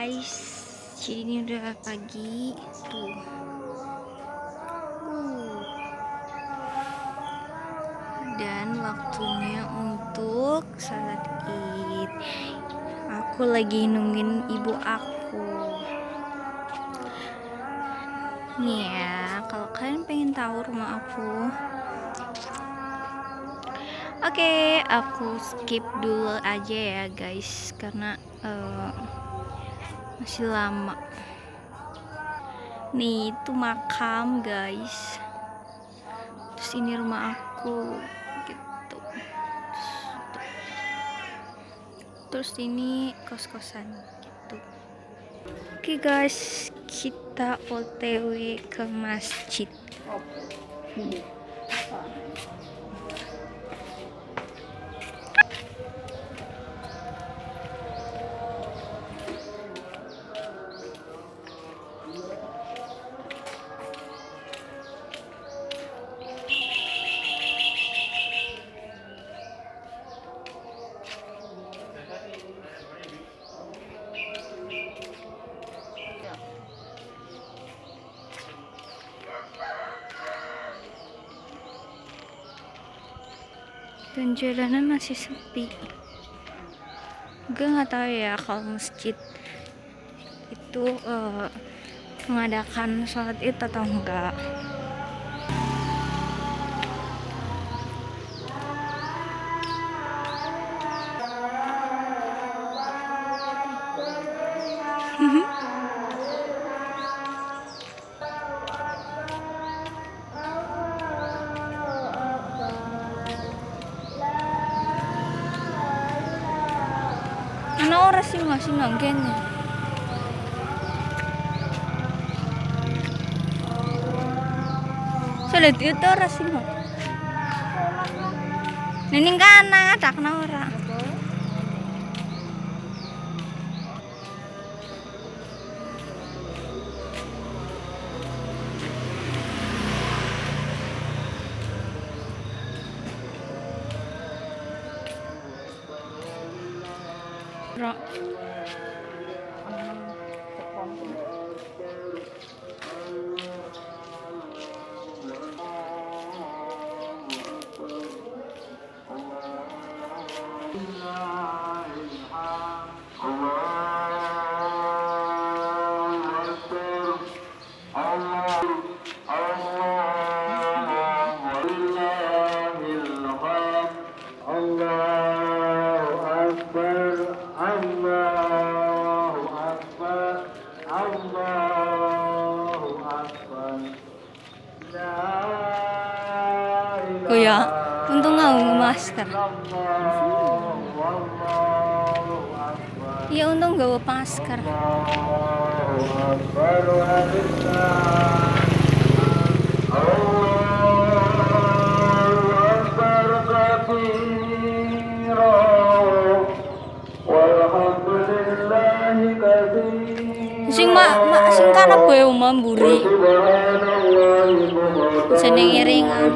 guys, jadi ini udah pagi tuh. Dan waktunya untuk salat Id. Aku lagi nungguin ibu aku. Nih ya, kalau kalian pengen tahu rumah aku, oke, aku skip dulu aja ya guys, karena masih lama. Nih itu makam guys. Terus ini rumah aku gitu. Terus ini kos-kosan gitu. Oke guys, kita OTW ke masjid. Dan jalanan masih sepi. Gue nggak tahu ya kalau masjid itu mengadakan sholat Id atau enggak. Ana ora sih masih nangkene. Sholat Id ora sih mau. Nening kana adakna ora. Oh ya, untung nggak masker. Iya untung nggak bawa masker. Sing kana bae mburi. Jeneng iringan.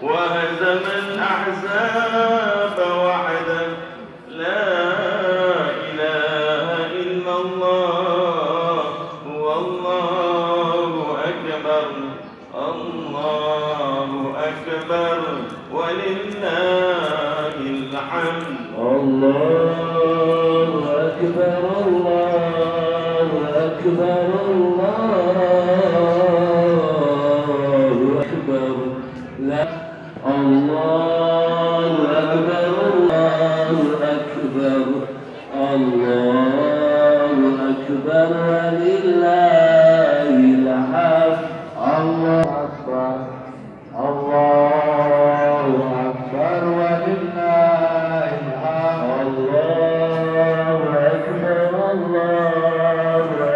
وهزم الأحزاب وحده لا إله إلا الله والله أكبر الله أكبر ولله الحمد الله أكبر الله أكبر الله أكبر لا الله أكبر الله أكبر الله أكبر ولله الحمد الله أكبر الله أكبر ولله الحمد الله أكبر الله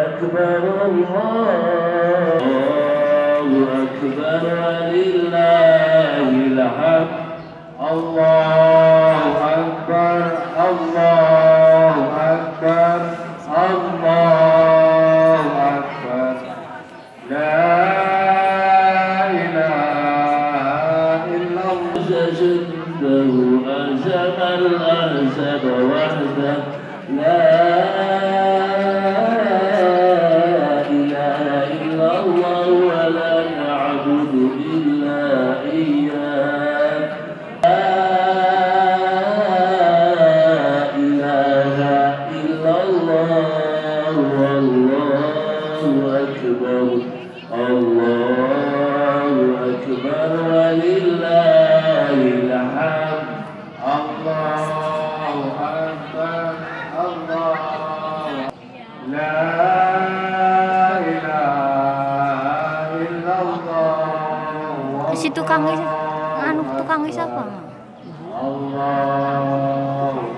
أكبر الله أكبر ولله الحمد الله أكبر الله أكبر الله أكبر لا إله إلا الله جنده أهزم الأحزاب وحده لا إله إلا الله ولا نعبد إلا إياه لا إله إلا الله والله أكبر الله أكبر ولله الحمد الله أكبر الله لا إله إلا الله Si tukangnya siapa?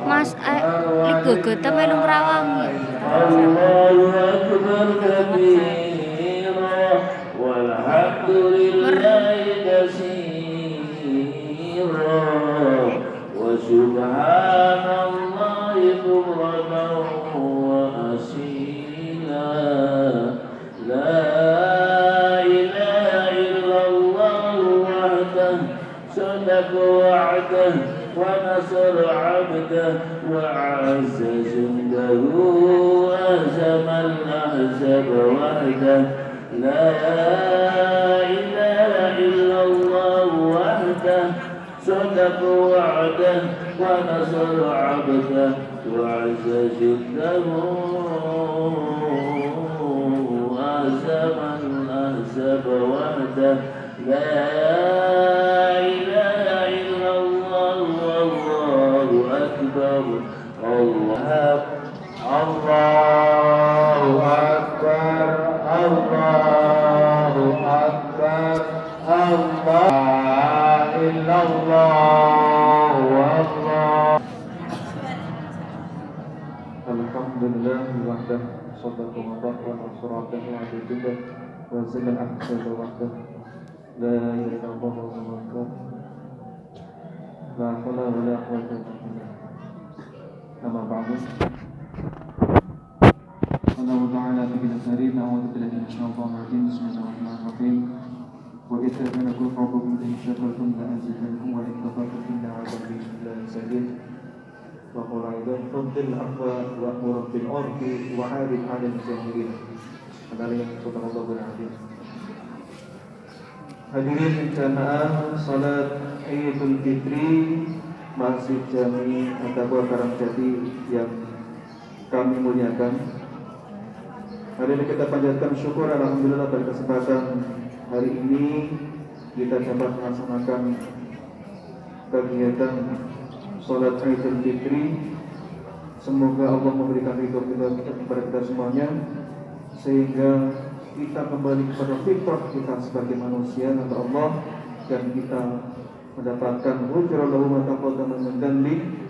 Mas, geget melu ngrawang. Allahu akbar kabira walhamdulillahi katsira wa subhanallahi bukratan wa asila la ilaha illallah wahdahu صدق وعده ونصر عبده وعز جنده وهزم الأحزاب وحده لا إله إلا الله وحده صدق وعده ونصر عبده وعز جده وهزم من أحزب وحده لا إله إلا الله والله أكبر الله أكبر الله أكبر الله إلا الله والله الحمد لله وحده صدق وبارك ونصر عبده وعز جده وهزم الأحزاب وحده لا إله إلا الله والله أكبر لا حول ولا قوة إلا بالله أما بعد الله تعالى بكل خير أعوذ بالله من الشيطان الرجيم بسم الله الرحمن الرحيم وإذ تأذنكم ربكم لئن شكرتم لأزيدنكم ولئن كفرتم إن عذابي لشديد وقل أيضا خذ العفو وأمر بالعرف وعارض عن الجاهلين. Adalah yang Allah berhati. Hadirin jamaah salat Idul Fitri Masjid Jami At-Taqwa Karangjati yang kami muliakan. Hari ini kita panjatkan syukur alhamdulillah pada kesempatan hari ini kita dapat melaksanakan kegiatan salat Idul Fitri. Semoga Allah memberikan ridho kepada kita semuanya sehingga kita kembali kepada fitrah kita sebagai manusia kata Allah dan kita mendapatkan ghufira lahu ma taqaddama min dhanbi,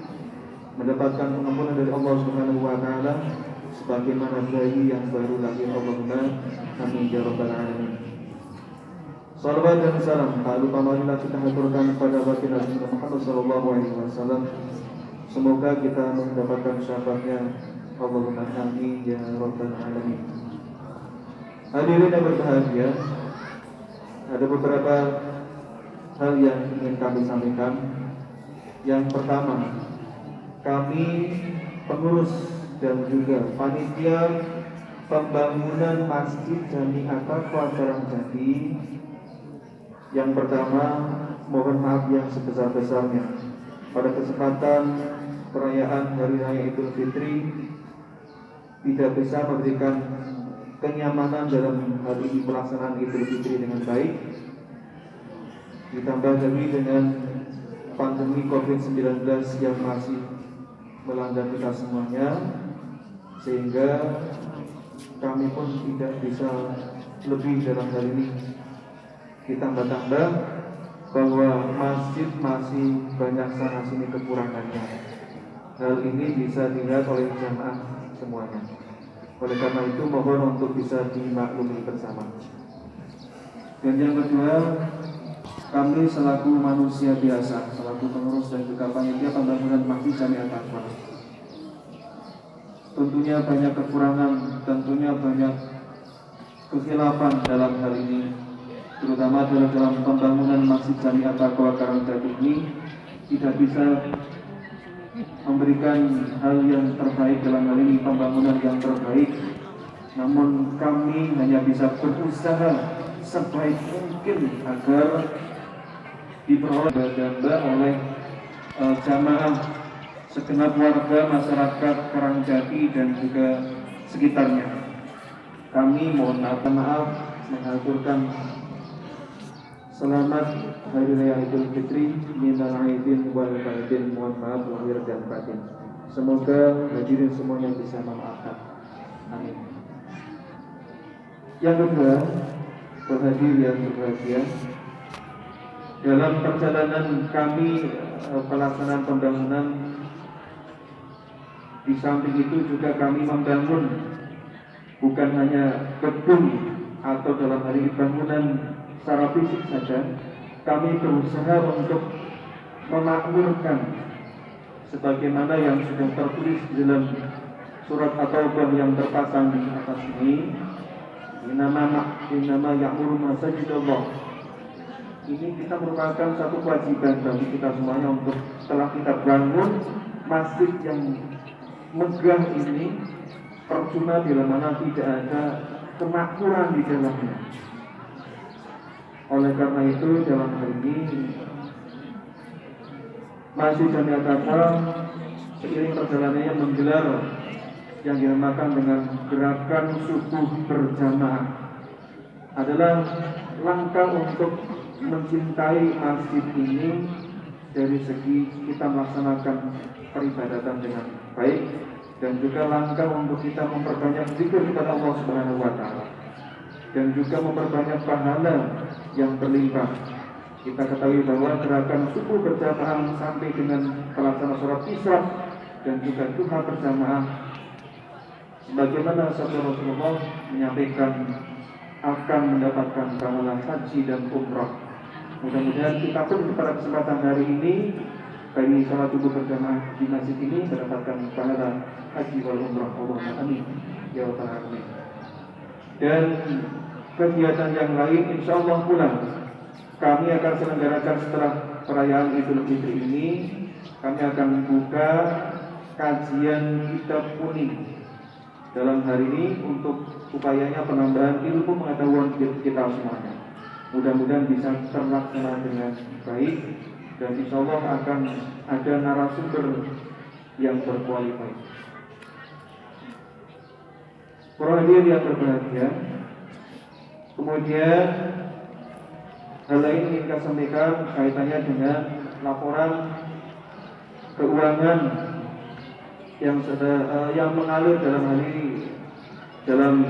mendapatkan pengampunan dari Allah Subhanahu wa taala sebagaimana bayi yang baru lahir. Allahumma amin ya rabbal alamin. Salawat dan salam tak lupa marilah kita haturkan kepada baginda Nabi Muhammad sallallahu alaihi wasallam. Semoga kita mendapatkan syafaatnya. Allahumma amin ya rabbal alamin. Hadirin yang berbahagia, ada beberapa hal yang ingin kami sampaikan. Yang pertama, kami pengurus dan juga panitia pembangunan Masjid Jami At-Taqwa Karangjati. Yang pertama, mohon maaf yang sebesar-besarnya pada kesempatan perayaan Hari Raya Idul Fitri tidak bisa memberikan kenyamanan dalam hari ini pelaksanaan Idul Fitri dengan baik. Ditambah lagi dengan pandemi COVID-19 yang masih melanda kita semuanya, sehingga kami pun tidak bisa lebih dalam hal ini. Ditambah-tambah bahwa masjid masih banyak sana sini kekurangannya. Hal ini bisa dilihat oleh jamaah semuanya. Oleh karena itu mohon untuk bisa dimaklumi bersama. Dan yang kedua, kami selaku manusia biasa, selaku pengurus dan juga panitia pembangunan Masjid Jami At-Taqwa, tentunya banyak kekurangan, tentunya banyak kekhilafan dalam hal ini, terutama dalam pembangunan Masjid Jami At-Taqwa Karangjati ini tidak bisa memberikan hal yang terbaik dalam hal ini, pembangunan yang terbaik. Namun kami hanya bisa berusaha sebaik mungkin agar diperoleh gambar oleh jamaah segenap warga masyarakat Karangjati dan juga sekitarnya. Kami mohon maaf mengaturkan selamat Hari Raya Idul Fitri minal aidin wal faidin, mohon maaf lahir dan batin. Semoga hadirin semuanya bisa memaafkan. Amin. Yang kedua, berhadir yang berbahagia, dalam perjalanan kami pelaksanaan pembangunan, di samping itu juga kami membangun bukan hanya gedung atau dalam hal ini bangunan secara fisik saja, kami berusaha untuk memakmurkan sebagaimana yang sudah tertulis di dalam surat At-Taubah yang terpasang di atas ini. Innama ya'muru masajidallah. Ini kita merupakan satu kewajiban bagi kita semuanya untuk setelah kita bangun masjid yang megah ini, percuma bila mana tidak ada kemakmuran di dalamnya. Oleh karena itu dalam hal ini Masjid Jami At-Taqwa seiring perjalanannya menggelar yang dinamakan dengan gerakan subuh berjamaah, adalah langkah untuk mencintai masjid ini dari segi kita melaksanakan peribadatan dengan baik, dan juga langkah untuk kita memperbanyak zikir kepada Allah Subhanahu wa taala, dan juga memperbanyak pahala yang berlimpah. Kita ketahui bahwa gerakan subuh berjamaah sampai dengan pelaksanaan sholat isya dan juga duha berjamaah, sebagaimana sabda Rasulullah menyampaikan akan mendapatkan pahala haji dan umrah. Mudah-mudahan kita pun pada kesempatan hari ini bagi sholat subuh berjamaah di masjid ini mendapatkan pahala haji wal umrah. Allahumma amin ya rabbal alamin. Dan kegiatan yang lain insyaallah pula kami akan selenggarakan setelah perayaan Idul Fitri ini. Kami akan membuka kajian kitab kuning dalam hari ini untuk upayanya penambahan ilmu pengetahuan kita semuanya. Mudah-mudahan bisa terlaksana dengan baik, dan insya Allah akan ada narasumber yang berkualitas. Para hadirin yang berbahagia, kemudian hal lain ingin saya sampaikan kaitannya dengan laporan keuangan yang mengalir dalam hal ini dalam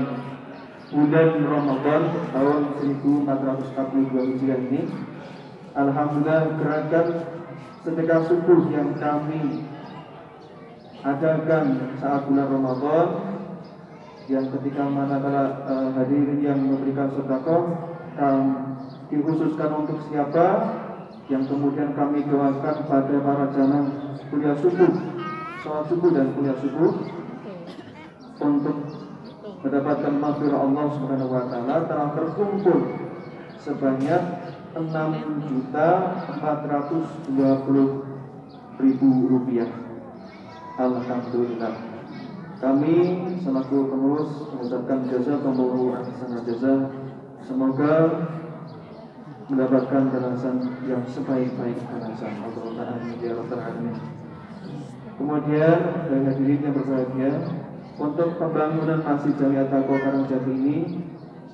bulan Ramadan tahun 1442 Hijriah ini. Alhamdulillah, gerakan sedekah subuh yang kami adakan saat bulan Ramadan, yang ketika manakala hadirin yang memberikan sedekah dikhususkan untuk siapa, yang kemudian kami doakan pada para jamaah kuliah subuh, sholat subuh dan kuliah subuh, untuk mendapatkan maghfirah Allah Subhanahu wa taala, telah terkumpul sebanyak 6.420.000 rupiah. Alhamdulillah. Kami selaku pengurus mengucapkan jazakumullahu ahsanal jazaa. Semoga mendapatkan balasan yang sebaik-baik balasan. Allahumma amin ya rabbal alamin. Kemudian dari hadirin yang berbahagia, untuk pembangunan Masjid Jami At-Taqwa Karangjati ini,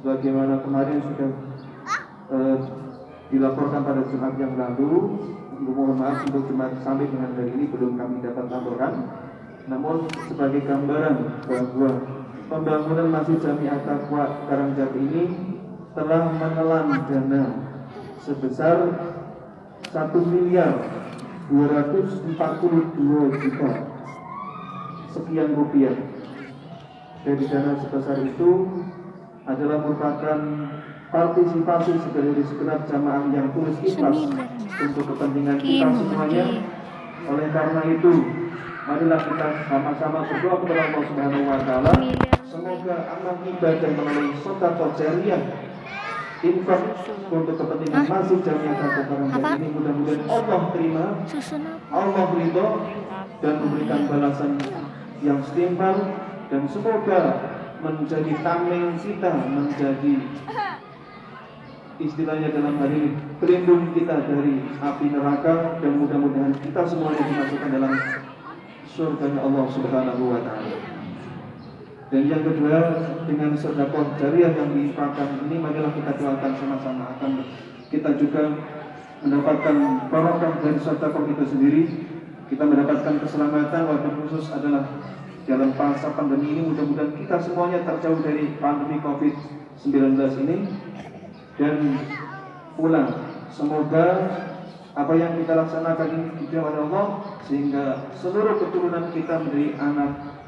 sebagaimana kemarin sudah dilaporkan pada Jumat yang lalu, mohon maaf untuk Jumat sampai dengan hari ini belum kami dapat laporan. Namun sebagai gambaran bahwa pembangunan Masjid Jami At-Taqwa Karangjati ini telah menelan dana sebesar 1.242.000.000 sekian rupiah. Dari dana sebesar itu adalah merupakan partisipasi dari segenap jamaah yang tulus ikhlas untuk kepentingan kita semuanya. Oleh karena itu, marilah kita sama-sama berdoa kepada Allah Subhanahu wa taala, semoga amal ibadah melalui sedekah jariyah, infak untuk kepentingan Masjid Jami At-Taqwa Karangjati ini mudah-mudahan Allah terima, Allah ridho, dan memberikan balasan yang setimpal, dan semoga menjadi tameng kita, menjadi istilahnya dalam hari ini pelindung kita dari api neraka, dan mudah-mudahan kita semuanya dimasukkan dalam surganya Allah Subhanahu wa taala. Dan yang kedua, dengan sedekah jariyah yang diinfakkan ini, marilah kita doakan sama-sama akan kita juga mendapatkan barokah dari sedekah itu sendiri. Kita mendapatkan keselamatan, walaupun khusus adalah dalam masa pandemi ini. Mudah-mudahan kita semuanya terjauh dari pandemi COVID-19 ini, dan pula semoga apa yang kita laksanakan ini diterima oleh Allah, sehingga seluruh keturunan kita menjadi anak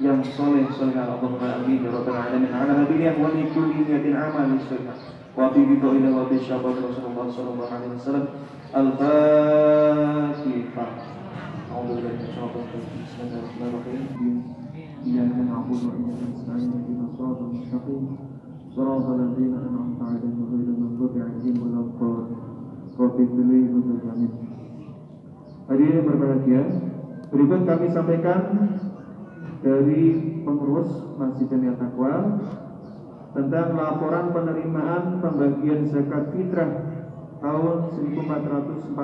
yang soleh. Allahumma amin ya rabbal alamin. Ala hadirin wa li kulli niyatin amalin salih wa bi ridha wa bi syafaat Rasulullah sallallahu alaihi wasallam. Al-Fatihah. A'udzu billahi minasyaitonir rajim. Bismillahirrahmanirrahim. Iyyaka na'budu wa iyyaka nasta'in. Ihdinas siratal mustaqim. Shiratal ladzina an'amta 'alaihim ghairil maghdubi 'alaihim waladdallin. Amin. Hadirin yang berbahagia, berikut kami sampaikan dari pengurus Masjid Jami At-Taqwa tentang laporan penerimaan pembagian zakat fitrah tahun 1442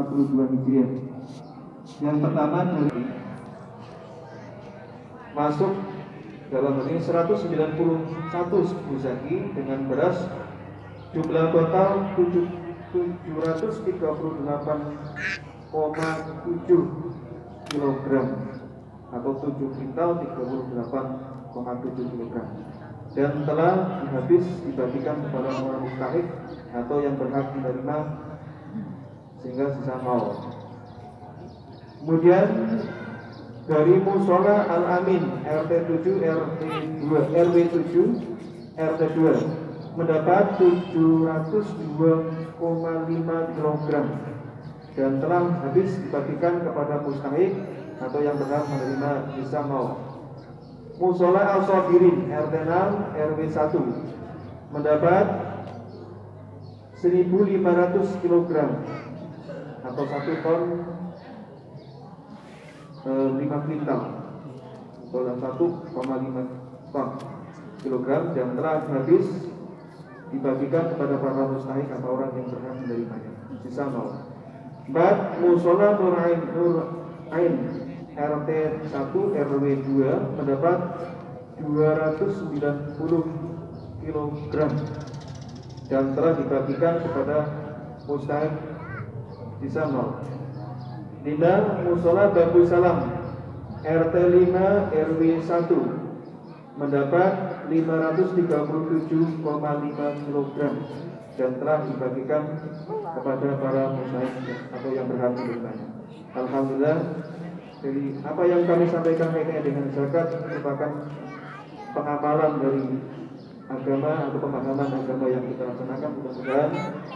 Hijriah. Yang pertama dari masuk dalam ini 191 suku zaki dengan beras jumlah total 738,7 kg atau 7 kintal 38,7 kg dan telah habis dibagikan kepada orang mustahik atau yang berhak menerima sehingga sisa mau. Kemudian dari Musola Al-Amin RT 7 RW 7 RT 2 mendapat 702,5 kg dan telah habis dibagikan kepada mustahik atau yang berhak menerima sisa mau. Musola Al-Sabirin RT 6 RW 1 mendapat 1.500 kg atau 1 ton 5 kintal atau 1,5 ton kilogram dan telah habis dibagikan kepada para mustahik atau orang yang berhak menerimanya. Sisa 0. 4. Musola Nur Ain RT 1 RW 2 mendapat 290 kg dan telah dibagikan kepada mustahik. Sisa 0. 5. Musola Babu Salam RT 5 RW 1 mendapat 537,5 kg dan telah dibagikan kepada para mustahik atau yang berhak menerimanya. Alhamdulillah, dari apa yang kami sampaikan kaitannya dengan zakat merupakan pengamalan dari agama atau pemahaman agama yang kita laksanakan. Mudah-mudahan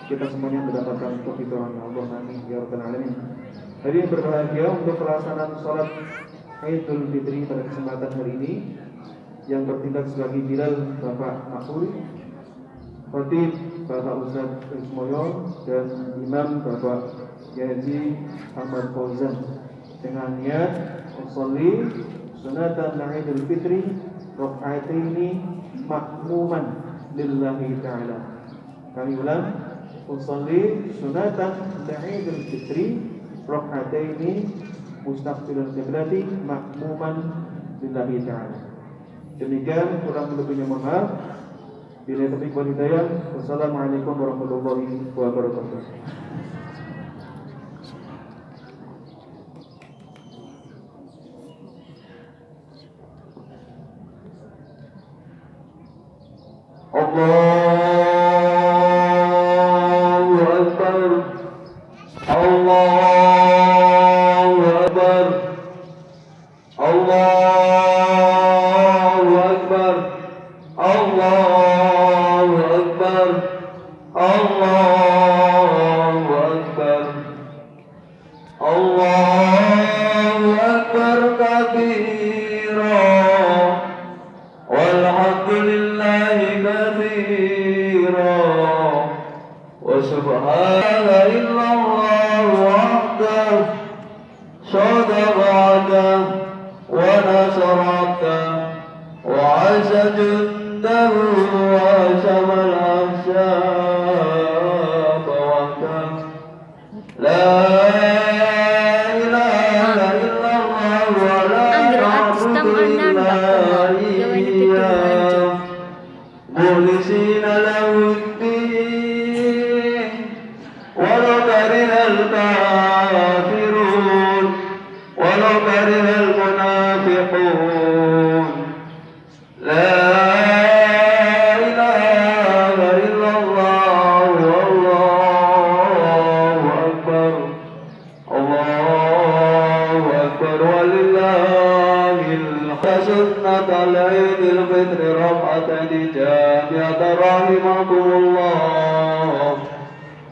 kita semuanya mendapatkan keridhaan Allah. Amin ya rabbal alamin. Jadi berbahagia untuk pelaksanaan sholat Idul Fitri pada kesempatan hari ini yang bertindak sebagai Bilal Bapak Makul, Khatib Bapak Ustaz Ismoyo dan Imam Bapak Yaji Ahmad Fauzan dengan niat usolli sunatan Idul Fitri rakaataini makmuman lillahi ta'ala. Kami ulang, usolli sunatan Idul Fitri rakaataini mustaqbilal qiblati makmuman lillahi ta'ala. Demikian, kurang lebihnya mohon maaf. Bila taufiq wal hidayah. Wassalamualaikum warahmatullahi wabarakatuh. Allahu Akbar. Allahu Akbar. Allahu Akbar. Allahu Akbar. Allahu Akbar. Allahu Akbar kabira walhamdulillahi katsira wa subhana illallah wahdah sadaqaka wa nasraka wa azza jundahu wa shamal ahzab wa kam la ilaha illallah wa la na'budu illa iyyah mukhlisina lahu-d-din walau karihal kafirun walau karihal munafiqun. La ilaha illallah wallahu akbar. Allahu akbar walillahil sunnat al-Idul Fitri rak'ataini jami'atan rahimakumullah.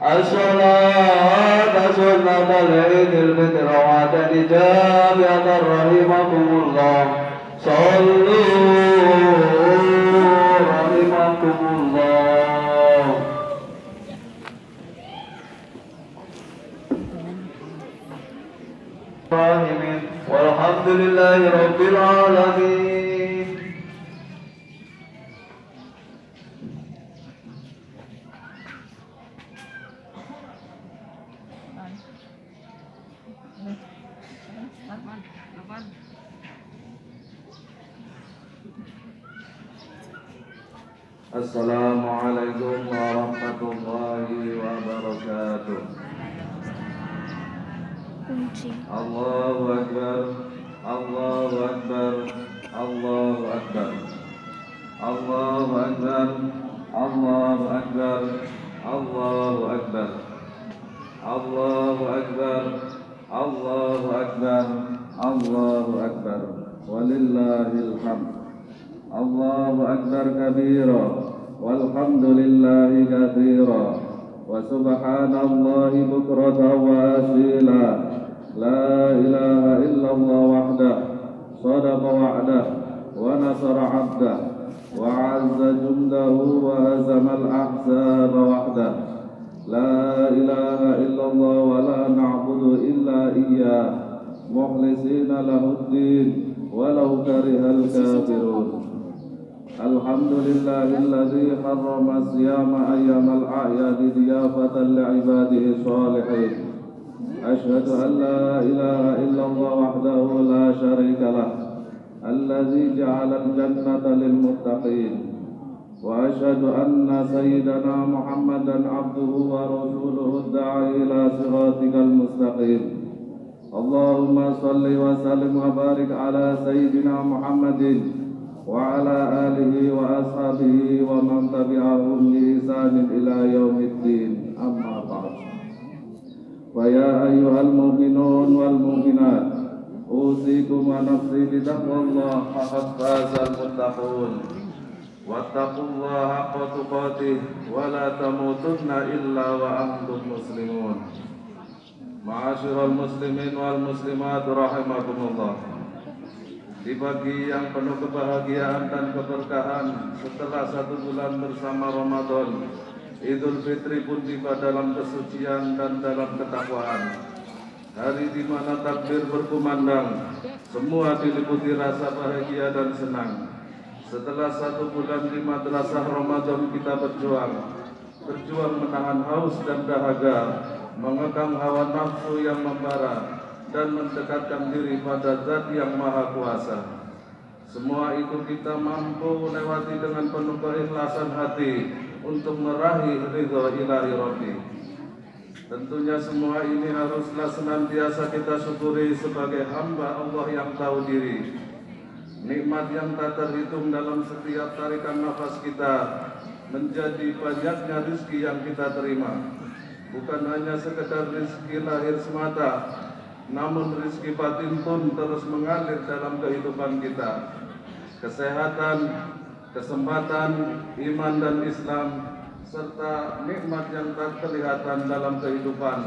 As-salatu sunnat al-Idul Fitri rak'ataini jami'atan rahimakumullah. Sallu rahimakumullah. Walhamdulillahi rabbil alamin. Assalamualaikum warahmatullahi wabarakatuh. Kunci. Allahu Akbar, Allahu Akbar, Allahu Akbar, Allahu Akbar, Allahu Akbar, Allahu Akbar, Allahu Akbar, Allahu Akbar, Allahu Akbar, walillahil hamd. Allahu Akbar kabira, walhamdulillahi katsira, wa subhanallahi bukratan wa asila. La ilaha illallah wahdah, sadaqa wa'dah, wa nasara 'abdah, wa 'azza jundahu wa hazama al-ahzaba wahdah. La ilaha illallah wa la na'budu illa iyyah, mukhlisina lahud-din walau karihal kafirun. Alhamdulillahilladzi harrama siyama ayyamal a'yadi diyafatan li'ibadihi sholihin. Ashhadu an la ilaha illallah wahdahu la syarika lah, alladzi ja'ala al-jannata lil muttaqin. Wa ashhadu anna sayyidana Muhammadan abduhu wa rasuluhu ad-da'i ila siratikal mustaqim. Allahumma salli wa sallim wa barik ala sayyidina Muhammadin wa ala alihi wa ashabihi wa man tabi'ahum bi ihsanin ila yaumiddin. Amma ba'd. Wa ya ayyuhal mu'minun wal mu'minat, usikum wa nafsi bi taqwallah, faqad fazal muttaqun. Wattaqullaha haqqa tuqatih wa la tamutunna illa wa antum muslimun. Ma'asyiral muslimin wal muslimat rahimakumullah. Di pagi yang penuh kebahagiaan dan keberkahan setelah 1 bulan bersama Ramadan, Idul Fitri pun tiba dalam kesucian dan dalam ketakwaan. Hari di mana takbir berkumandang, semua diliputi rasa bahagia dan senang. Setelah 1 bulan di madrasah Ramadan kita berjuang menahan haus dan dahaga, mengekang hawa nafsu yang membara, dan mendekatkan diri pada Zat yang Maha Kuasa. Semua itu kita mampu lewati dengan penuh keikhlasan hati untuk meraih ridha ilahi Rabbi. Tentunya semua ini haruslah senantiasa kita syukuri sebagai hamba Allah yang tahu diri. Nikmat yang tak terhitung dalam setiap tarikan nafas kita, menjadi banyaknya rezeki yang kita terima. Bukan hanya sekedar rezeki lahir semata, namun rezeki batin pun terus mengalir dalam kehidupan kita. Kesehatan, kesempatan, iman dan Islam, serta nikmat yang tak kelihatan dalam kehidupan,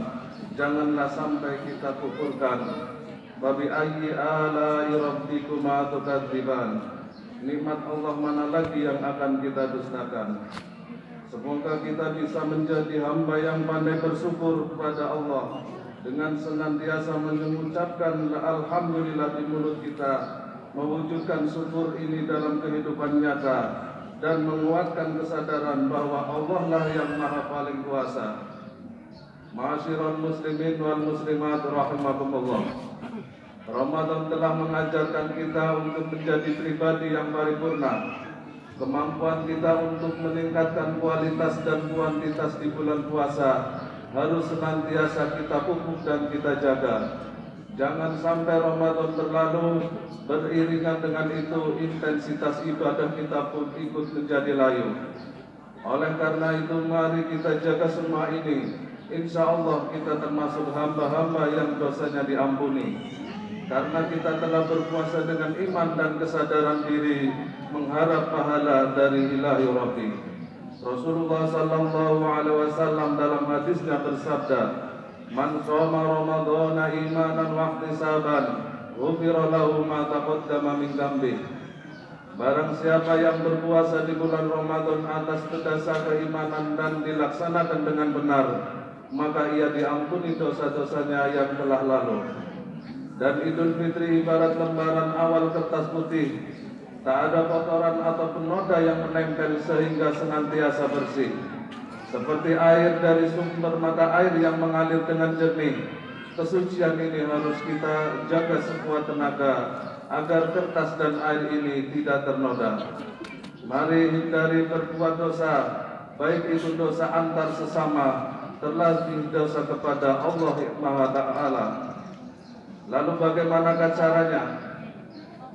janganlah sampai kita kukurkan. Babi ayyi ala'i rabbikuma tukadziban. Nikmat Allah mana lagi yang akan kita dustakan? Semoga kita bisa menjadi hamba yang pandai bersyukur kepada Allah, dengan senantiasa mengucapkan alhamdulillah di mulut kita, mewujudkan syukur ini dalam kehidupan nyata, dan menguatkan kesadaran bahwa Allah lah yang maha paling kuasa. Ma'asyiral muslimin wal muslimat rahimakumullah. Ramadan telah mengajarkan kita untuk menjadi pribadi yang paripurna. Kemampuan kita untuk meningkatkan kualitas dan kuantitas di bulan puasa harus senantiasa kita pupuk dan kita jaga. Jangan sampai Ramadan berlalu, beriringan dengan itu intensitas ibadah kita pun ikut menjadi layu. Oleh karena itu mari kita jaga semua ini. Insya Allah kita termasuk hamba-hamba yang dosanya diampuni, karena kita telah berpuasa dengan iman dan kesadaran diri, mengharap pahala dari ilahi Rabbi. Rasulullah sallallahu alaihi wasallam dalam hadisnya bersabda, "Man shoma Ramadhana imanan wa ihtisaban, ghufira lahu ma taqaddama min dhanbi." Barang siapa yang berpuasa di bulan Ramadan atas dasar keimanan dan dilaksanakan dengan benar, maka ia diampuni dosa-dosanya yang telah lalu. Dan Idul Fitri ibarat lembaran awal kertas putih, tak ada kotoran ataupun noda yang menempel sehingga senantiasa bersih. Seperti air dari sumber mata air yang mengalir dengan jernih, kesucian ini harus kita jaga sekuat tenaga agar kertas dan air ini tidak ternoda. Mari hindari berbuat dosa, baik itu dosa antar sesama, terlebih dosa kepada Allah Subhanahu Ta'ala. Lalu bagaimanakah caranya?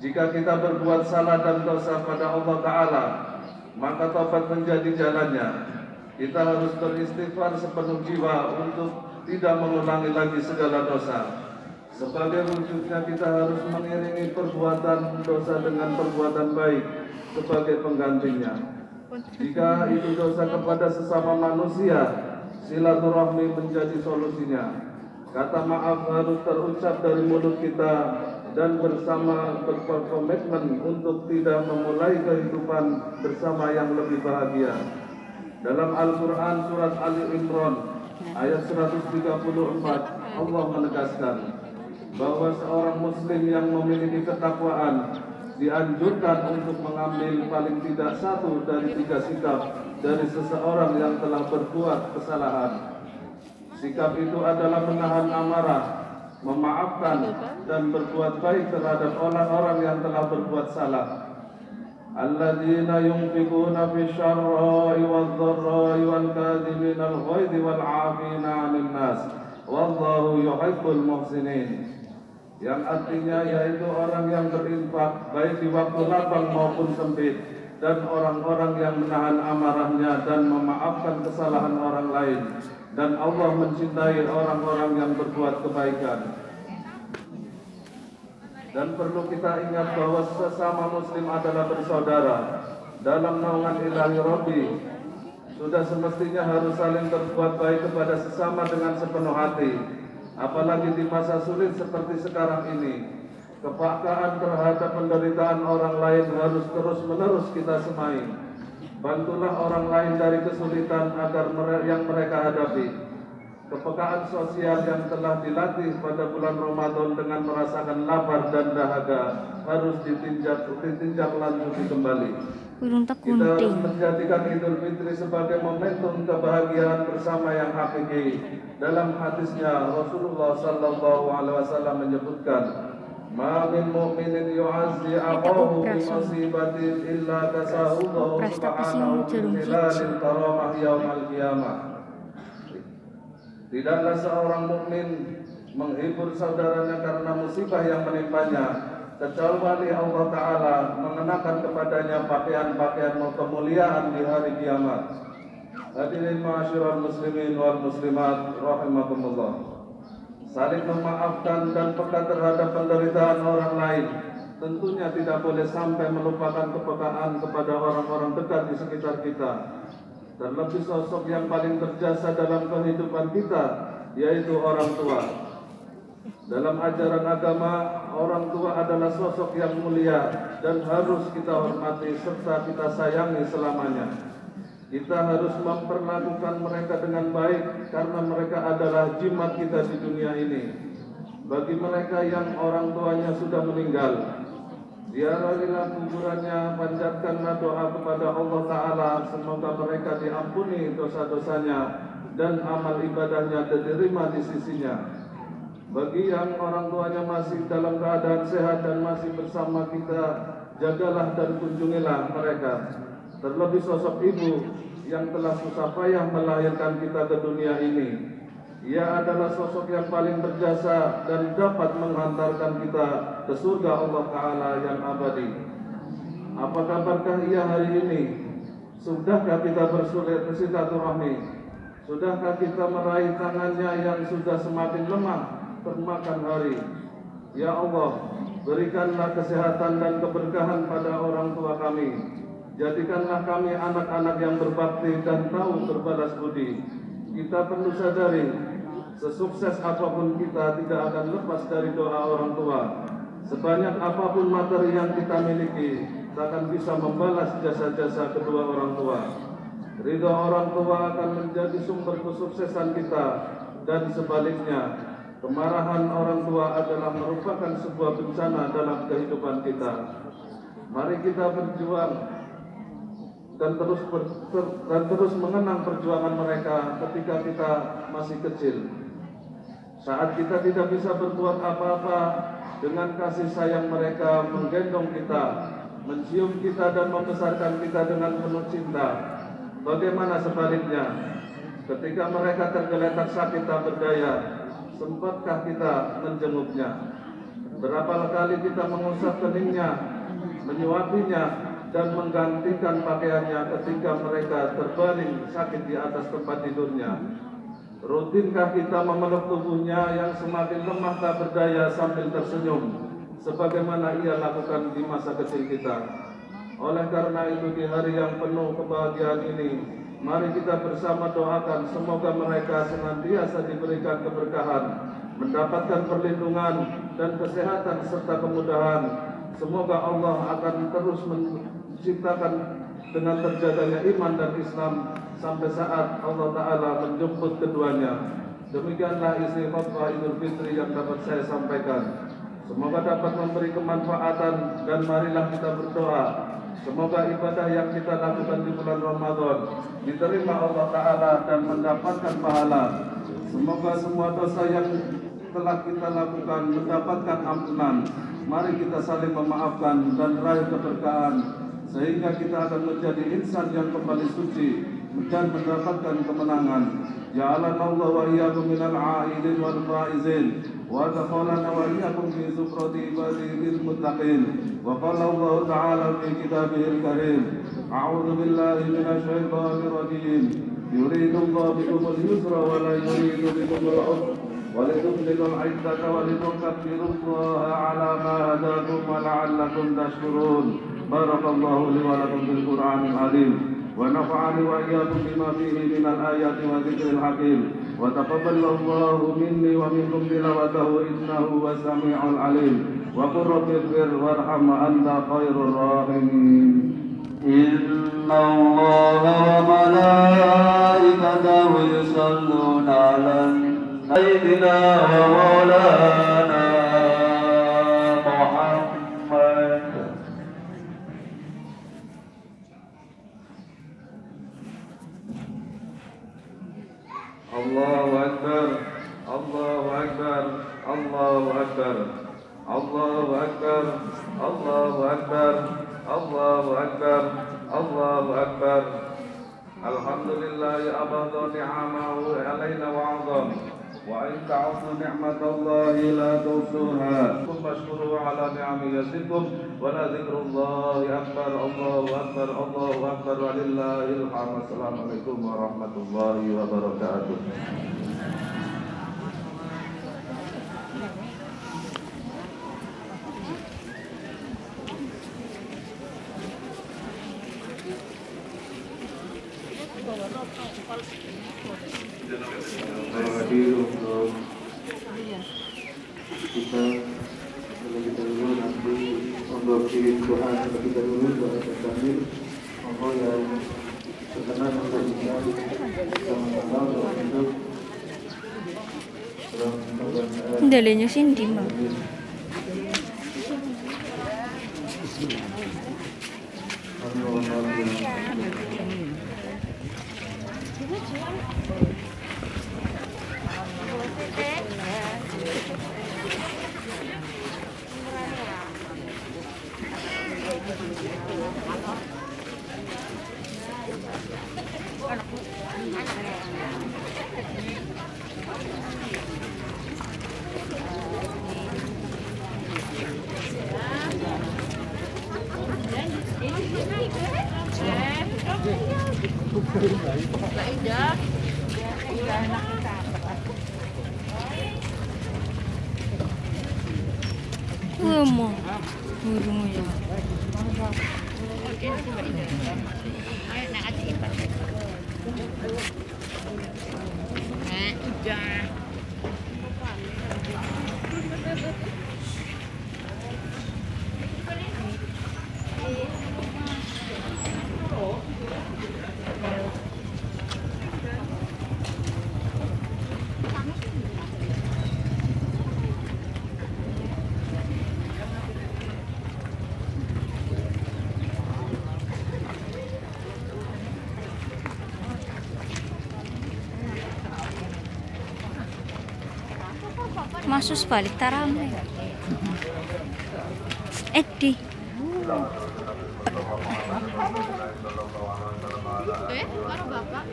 Jika kita berbuat salah dan dosa pada Allah Ta'ala, maka taubat menjadi jalannya. Kita harus beristighfar sepenuh jiwa untuk tidak mengulangi lagi segala dosa. Sebagai wujudnya kita harus mengiringi perbuatan dosa dengan perbuatan baik sebagai penggantinya. Jika itu dosa kepada sesama manusia, silaturahmi menjadi solusinya. Kata maaf harus terucap dari mulut kita dan bersama berkomitmen untuk tidak memulai kehidupan bersama yang lebih bahagia. Dalam Al-Quran surat Ali Imran ayat 134, Allah menegaskan bahwa seorang muslim yang memiliki ketakwaan dianjurkan untuk mengambil paling tidak 1 dari 3 sikap dari seseorang yang telah berbuat kesalahan. Sikap itu adalah menahan amarah, memaafkan, dan berbuat baik terhadap orang-orang yang telah berbuat salah. Alladzina yunfiquna fis syarra'i wadh-dharra'i wal kadhibina al-ghaidhi wal 'afina 'anil nas wallahu yuhibbul muhsinin. Yang artinya yaitu orang yang berinfak baik di waktu lapang maupun sempit, dan orang-orang yang menahan amarahnya dan memaafkan kesalahan orang lain, dan Allah mencintai orang-orang yang berbuat kebaikan. Dan perlu kita ingat bahwa sesama muslim adalah bersaudara dalam naungan ilahi Rabbi. Sudah semestinya harus saling berbuat baik kepada sesama dengan sepenuh hati. Apalagi di masa sulit seperti sekarang ini, kepekaan terhadap penderitaan orang lain harus terus-menerus kita semai. Bantulah orang lain dari kesulitan agar yang mereka hadapi. Kepekaan sosial yang telah dilatih pada bulan Ramadan dengan merasakan lapar dan dahaga harus ditinjak lanjuti kembali. Kita harus menjadikan Idul Fitri sebagai momentum kebahagiaan bersama yang hakiki. Dalam hadisnya Rasulullah sallallahu alaihi wasallam menyebutkan, "Ma min mu'minin yu'azzi aqahu bi musibatin illa kasahu Allah subhanahu min hilalil karamah yaumal qiyamah." Tidaklah seorang mukmin menghibur saudaranya karena musibah yang menimpanya, kecuali Allah Ta'ala mengenakan kepadanya pakaian-pakaian kemuliaan di hari kiamat. Hadirin ma'asyiral muslimin wal muslimat rahimakumullah. Saling memaafkan dan peka terhadap penderitaan orang lain tentunya tidak boleh sampai melupakan kepekaan kepada orang-orang dekat di sekitar kita. Terlebih sosok yang paling berjasa dalam kehidupan kita, yaitu orang tua. Dalam ajaran agama, orang tua adalah sosok yang mulia dan harus kita hormati serta kita sayangi selamanya. Kita harus memperlakukan mereka dengan baik karena mereka adalah jimat kita di dunia ini. Bagi mereka yang orang tuanya sudah meninggal, ziarahilah kuburannya, panjatkanlah doa kepada Allah Ta'ala semoga mereka diampuni dosa-dosanya dan amal ibadahnya diterima di sisinya. Bagi yang orang tuanya masih dalam keadaan sehat dan masih bersama kita, jagalah dan kunjungilah mereka. Terlebih sosok ibu yang telah susah payah melahirkan kita ke dunia ini. Ia adalah sosok yang paling berjasa dan dapat menghantarkan kita ke surga Allah Ta'ala yang abadi. Apa kabarkah ia hari ini? Sudahkah kita bersilaturahmi? Sudahkah kita meraih tangannya yang sudah semakin lemah termakan hari? Ya Allah, berikanlah kesehatan dan keberkahan pada orang tua kami. Jadikanlah kami anak-anak yang berbakti dan tahu berbalas budi. Kita perlu sadari, sesukses apapun kita tidak akan lepas dari doa orang tua. Sebanyak apapun materi yang kita miliki, takkan bisa membalas jasa-jasa kedua orang tua. Ridha orang tua akan menjadi sumber kesuksesan kita, dan sebaliknya, kemarahan orang tua adalah merupakan sebuah bencana dalam kehidupan kita. Mari kita berjuang dan terus mengenang perjuangan mereka ketika kita masih kecil. Saat kita tidak bisa berbuat apa-apa, dengan kasih sayang mereka menggendong kita, mencium kita dan membesarkan kita dengan penuh cinta. Bagaimana sebaliknya, ketika mereka tergeletak sakit tak berdaya, sempatkah kita menjenguknya? Berapa kali kita mengusap keningnya, menyuapinya, dan menggantikan pakaiannya ketika mereka terbaring sakit di atas tempat tidurnya? Rutinkah kita memeluk tubuhnya yang semakin lemah tak berdaya sambil tersenyum, sebagaimana ia lakukan di masa kecil kita? Oleh karena itu, di hari yang penuh kebahagiaan ini, mari kita bersama doakan semoga mereka senantiasa diberikan keberkahan, mendapatkan perlindungan dan kesehatan serta kemudahan. Semoga Allah akan terus menciptakan dengan terjaganya iman dan Islam sampai saat Allah Ta'ala menjemput keduanya. Demikianlah isi khutbah Idul Fitri yang dapat saya sampaikan. Semoga dapat memberi kemanfaatan, dan marilah kita berdoa semoga ibadah yang kita lakukan di bulan Ramadan diterima Allah Ta'ala dan mendapatkan pahala. Semoga semua dosa yang telah kita lakukan mendapatkan ampunan. Mari kita saling memaafkan dan raih keberkahan, sehingga kita akan menjadi insan yang kembali suci dan mendapatkan kemenangan. Ja'alana Allah wa iyyakum minal 'aidin wal faizin wa adkhalana wa iyyakum fi zumrati ibadihil muttaqin. Wa qala Allah Ta'ala fi kitabihil karim, a'udzu billahi minasy syaithanir rajim. Yuridullahu bikumul yusra wa la yuridu bikumul 'usra wa litukmilul 'iddata wa litukabbirullaha 'ala ma hadakum wa la'allakum tashkurun. Barakallahu li wa lakum bil Qur'anil 'azim. ونفعني وإياكم بما فيه من الآيات والذكر الحكيم وتقبل الله مني ومنكم تلاوته إنه هو السميع العليم وقل رب اغفر وارحم وأنت خير الراحمين. إن الله وملائكته يصلون على سيدنا ومولانا محمد. Allahu Akbar, Allahu Akbar, Allahu Akbar, Allahu Akbar, Allahu Akbar, Allahu Akbar, Allahu Akbar. Alhamdulillahi abada ni'amahu alaina wa 'azam. Wa in ta'uddu ni'matallahi la tuhsuha. Fashkuru 'ala ni'amihi yazikum wa la dzikrullahi akbar. Allahu akbar, Allahu akbar, walillahil hamd. Assalamualaikum warahmatullahi wabarakatuh. Hadir untuk kita terlebih dahulu, nanti untuk doa terlebih dahulu, doa terkabir. Allah yang berkenan untuk kita sama-sama doa hidup Dalenya Cindy mah. Mo, burung ya. Masuk balik tarame. Di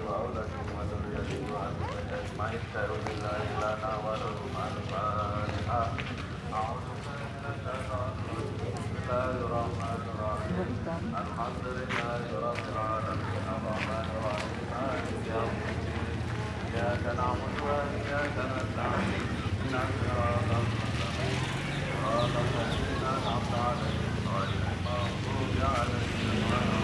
وأولادهم وذريتهم وأزواجهم أجمعين خير بالله لنا ولهم الفاتحة أعوذ بالله من الشيطان الرجيم بسم الله الرحمن الرحيم الحمد لله رب العالمين الرحمن الرحيم مالك يوم الدين إياك نعبد وإياك نستعين اهدنا الصراط المستقيم صراط الذين أنعمت عليهم غير المغضوب عليهم ولا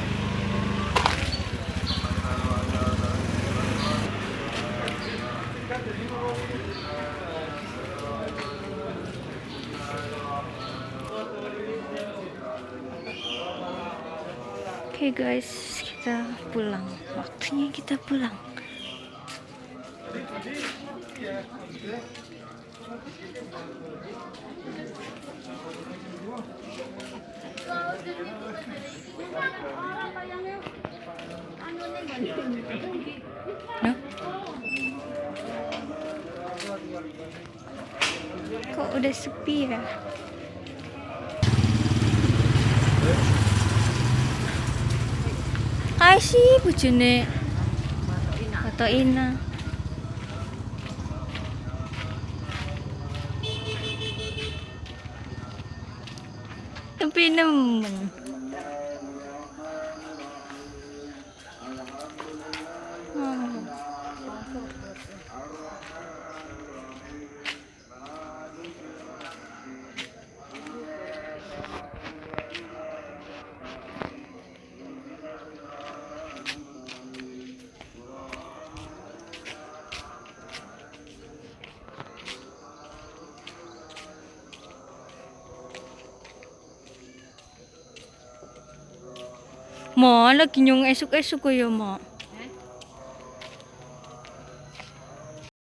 Oke guys, kita pulang. Waktunya kita pulang. Nah. Kok udah sepi ya? Kasih bojone foto Ina. Tapi nemen. Ma, lagi nyong esuk-esuk ya, Ma.